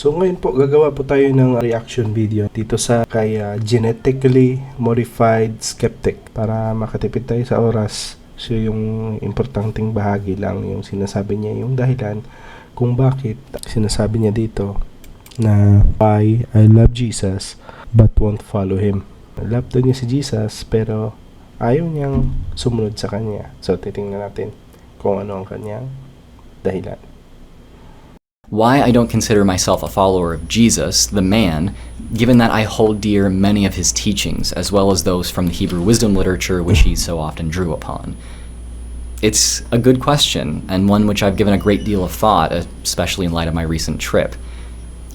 So ngayon po gagawa po tayo ng reaction video dito sa kay Genetically Modified Skeptic para makatipid tayo sa oras. So yung importanteng bahagi lang yung sinasabi niya, yung dahilan kung bakit sinasabi niya dito na I love Jesus but won't follow him. Love daw niya si Jesus pero ayaw niyang sumunod sa kanya. So titingnan natin kung ano ang kanyang dahilan. Why I don't consider myself a follower of Jesus, the man, given that I hold dear many of his teachings, as well as those from the Hebrew wisdom literature which he so often drew upon. It's a good question, and one which I've given a great deal of thought, especially in light of my recent trip.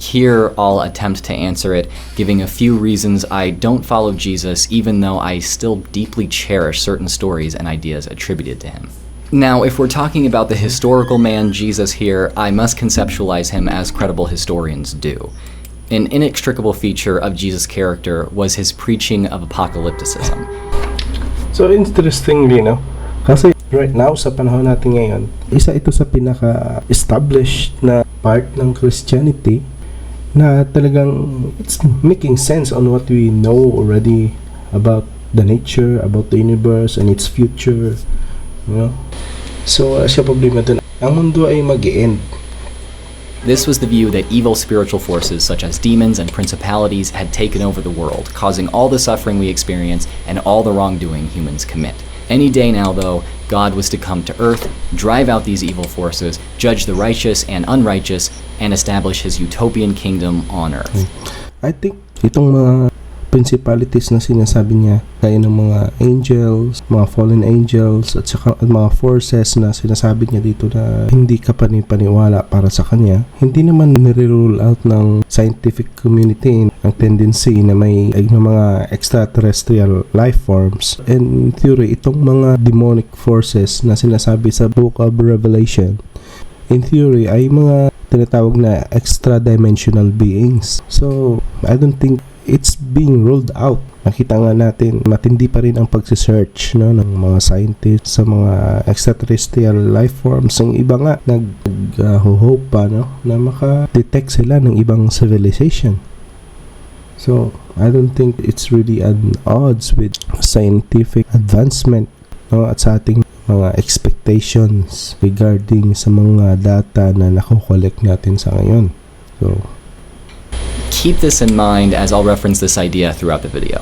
Here, I'll attempt to answer it, giving a few reasons I don't follow Jesus, even though I still deeply cherish certain stories and ideas attributed to him. Now, if we're talking about the historical man Jesus here, I must conceptualize him as credible historians do. An inextricable feature of Jesus' character was his preaching of apocalypticism. So interestingly, no? Kasi right now, sa panahon natin ngayon, isa ito sa pinaka-established na part ng Christianity na talagang it's making sense on what we know already about the nature, about the universe and its future. You know? So, siya problema dun. Ang mundo ay mag-e-end. This was the view that evil spiritual forces such as demons and principalities had taken over the world, causing all the suffering we experience and all the wrongdoing humans commit. Any day now, though, God was to come to earth, drive out these evil forces, judge the righteous and unrighteous, and establish his utopian kingdom on earth. I think itong mga principalities na sinasabi niya, kaya ng mga angels, mga fallen angels, at saka mga forces na sinasabi niya dito na hindi ka panipaniwala para sa kanya, hindi naman nire-rule out ng scientific community ang tendency na may mga extraterrestrial life forms. And in theory, itong mga demonic forces na sinasabi sa Book of Revelation, in theory, ay mga tinatawag na extra-dimensional beings. So, I don't think it's being ruled out. Nakita nga natin, matindi pa rin ang pagsisearch, no, ng mga scientists sa mga extraterrestrial life forms. Ang iba nga, nag-hope pa, no, na maka-detect sila ng ibang civilization. So, I don't think it's really at odds with scientific advancement, no, at sa ating mga expectations regarding sa mga data na nakukollect natin sa ngayon. So, keep this in mind as I'll reference this idea throughout the video.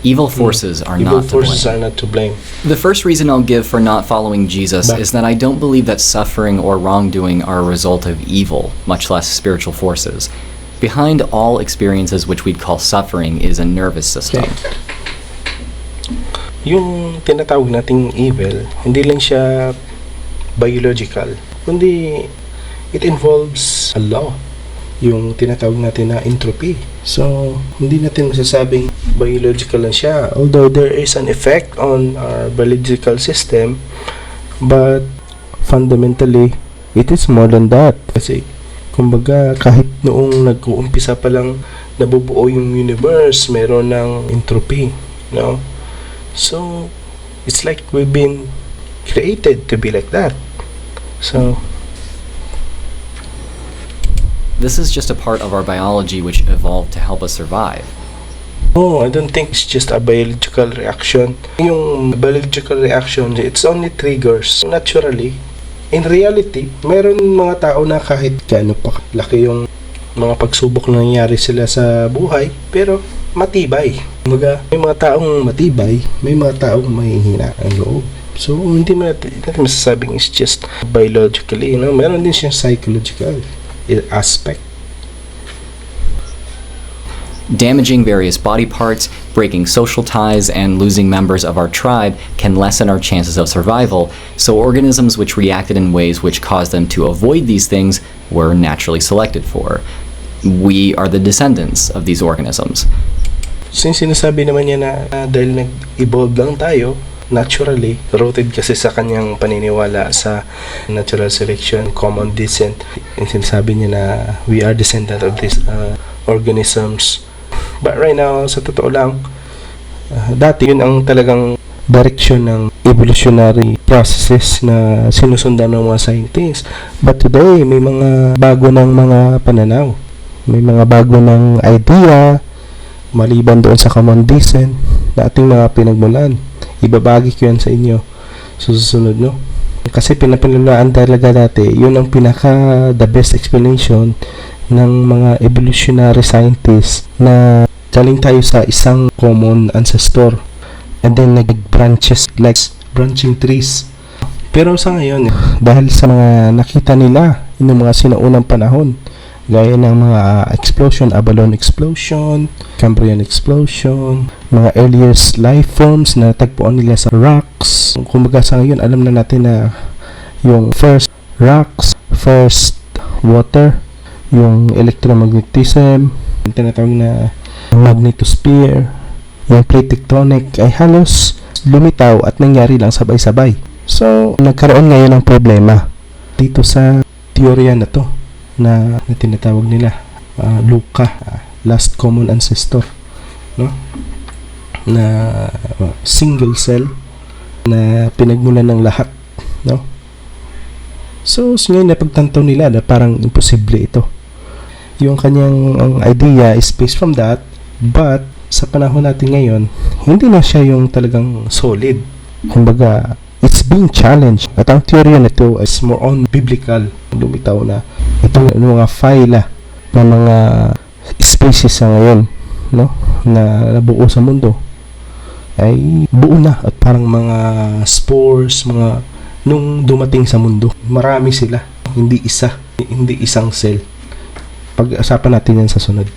Evil forces are not to blame. The first reason I'll give for not following Jesus is that I don't believe that suffering or wrongdoing are a result of evil, much less spiritual forces. Behind all experiences which we'd call suffering is a nervous system. Okay. Yung tinatawag nating evil, hindi lang siya biological, kundi it involves a law. Yung tinatawag natin na entropy. So, hindi natin masasabing biological lang siya. Although there is an effect on our biological system, but fundamentally, it is more than that. Kasi, kumbaga, kahit noong nag-uumpisa pa lang nabubuo yung universe, meron ng entropy. No? So, it's like we've been created to be like that. So, this is just a part of our biology which evolved to help us survive. I don't think it's just a biological reaction. Yung biological reaction, it's only triggers naturally. In reality, meron mga tao na kahit gaano pa laki yung mga pagsubok na nangyari sila sa buhay, pero matibay. Kumbaga, may mga taong matibay, may mga taong mahihina ang loob. So, hindi natin masasabing it's just biologically, no? Meron din siyang psychological aspect. Damaging various body parts, breaking social ties, and losing members of our tribe can lessen our chances of survival, so organisms which reacted in ways which caused them to avoid these things were naturally selected for. We are the descendants of these organisms. Since sinasabi naman niya na dahil nag-evolve lang tayo, naturally, rooted kasi sa kanyang paniniwala sa natural selection, common descent. And sinasabi niya na we are descendant of these organisms. But right now, sa totoo lang, dati yun ang talagang direction ng evolutionary processes na sinusundan ng mga scientists. But today, may mga bago ng mga pananaw. May mga bago ng idea, maliban doon sa common decent na ating mga pinagmulan. Ibabagi ko yan sa inyo sa susunod, no? Kasi pinapaniwalaan talaga dati, yun ang the best explanation ng mga evolutionary scientists na galing tayo sa isang common ancestor and then nag-branches like branching trees. Pero sa ngayon, dahil sa mga nakita nila yung mga sinaunang panahon, gaya ng mga explosion, Abalone explosion, Cambrian explosion, mga earliest life forms na tagpuan nila sa rocks. Kumbaga sa ngayon, alam na natin na yung first rocks, first water, yung electromagnetism, yung tinatawag na magnetosphere, yung plate tectonic ay halos lumitaw at nangyari lang sabay-sabay. So, nagkaroon ngayon ng problema dito sa teorya na to na tinatawag nila Luca, last common ancestor, no? Na single cell na pinagmulan ng lahat, no? So, ngayon napagtanto nila na parang imposible ito. Yung kanyang idea is based from that, but sa panahon natin ngayon, hindi na siya yung talagang solid. Kumbaga, it's being challenged. At ang teorya nito is more on biblical. Lumitaw na itong mga phyla ng mga species sa ngayon, no, na nabuo sa mundo ay buo na at parang mga spores, mga nung dumating sa mundo. Marami sila, hindi isang cell. Pag-usapan natin yan sa sunod.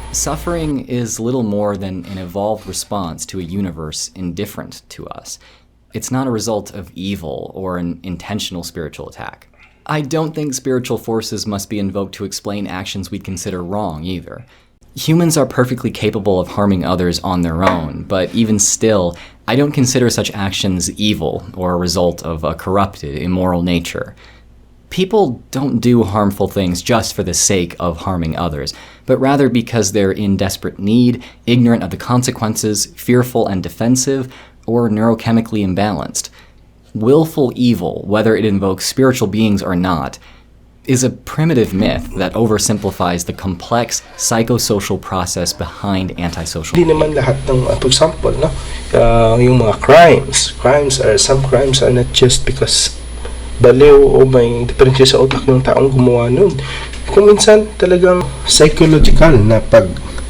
Suffering is little more than an evolved response to a universe indifferent to us. It's not a result of evil or an intentional spiritual attack. I don't think spiritual forces must be invoked to explain actions we'd consider wrong either. Humans are perfectly capable of harming others on their own, but even still, I don't consider such actions evil or a result of a corrupted, immoral nature. People don't do harmful things just for the sake of harming others, but rather because they're in desperate need, ignorant of the consequences, fearful and defensive, or neurochemically imbalanced. Willful evil, whether it invokes spiritual beings or not, is a primitive myth that oversimplifies the complex psychosocial process behind antisocial. Hindi naman lahat ng, for example, no, yung mga some crimes are not just because baliw o may diferensya sa utak ng taong gumawa nun. Kung minsan talagang psychological na pag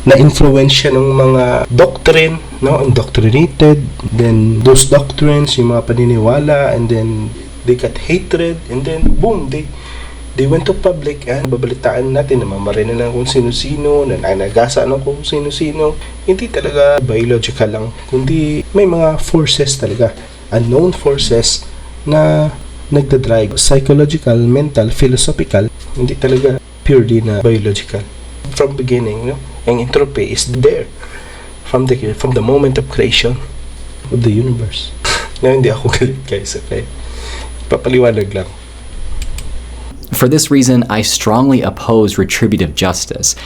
na-influensya ng mga doctrine, no, indoctrinated, then those doctrines, yung mga paniniwala, and then they got hatred, and then boom, they went to public, and babalitaan natin na mamarina ng kung sino-sino, na nagasa ng kung sino-sino. Hindi talaga biological lang, kundi may mga forces talaga, unknown forces na nagdadrive, psychological, mental, philosophical, hindi talaga purely na biological. From beginning, no, ang entropy is there from the moment of creation of the universe. Ngayon, hindi ako galit, guys, okay? Papaliwanag lang. For this reason, I strongly oppose retributive justice.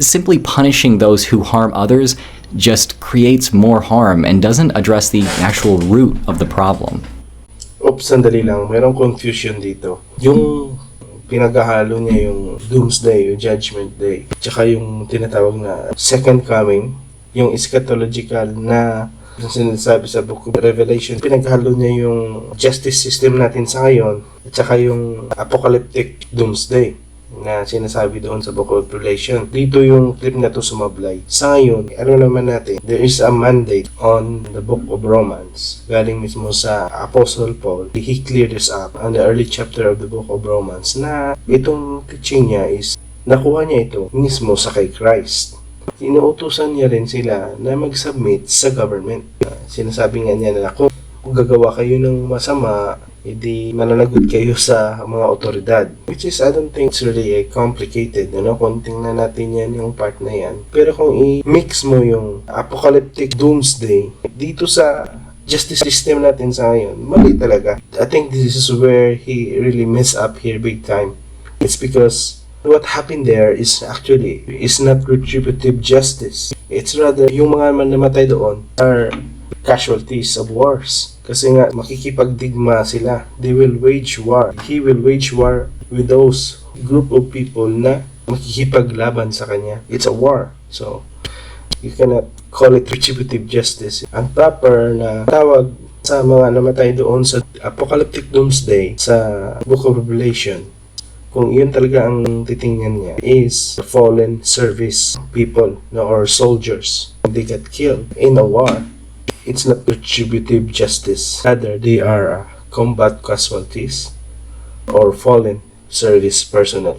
Simply punishing those who harm others just creates more harm and doesn't address the actual root of the problem. Oops, sandali lang. Merong confusion dito. Yung pinaghahalo niya yung Doomsday, yung Judgment Day, tsaka yung tinatawag na Second Coming, yung eschatological na yung sinasabi sa Book of Revelation, pinaghalo niya yung justice system natin sa ngayon, at tsaka yung apocalyptic Doomsday na sinasabi doon sa Book of Revelation. Dito yung clip na to sumablay. Sa ngayon, ano naman natin, there is a mandate on the Book of Romans. Galing mismo sa Apostle Paul. He cleared this up on the early chapter of the Book of Romans na itong teaching niya is nakuha niya ito mismo sa kay Christ. Inuutusan niya rin sila na mag-submit sa government. Sinasabi nga niya na kung gagawa kayo ng masama, hindi mananagot kayo sa mga otoridad. Which is, I don't think it's really complicated, you know? Kung tingnan natin yan, yung part na yan. Pero kung i-mix mo yung apocalyptic doomsday dito sa justice system natin sa ngayon, mali talaga. I think this is where he really messed up here big time. It's because what happened there is not retributive justice. It's rather, yung mga namatay doon are casualties of wars. Kasi nga, makikipagdigma sila. They will wage war. He will wage war with those group of people na makikipaglaban sa kanya. It's a war. So, you cannot call it retributive justice. Ang proper na tawag sa mga namatay doon sa Apocalyptic Doomsday sa Book of Revelation, kung yun talaga ang titingnan niya, is the fallen service people, no, or soldiers. They got killed in a war. It's not retributive justice. Rather, they are combat casualties or fallen service personnel.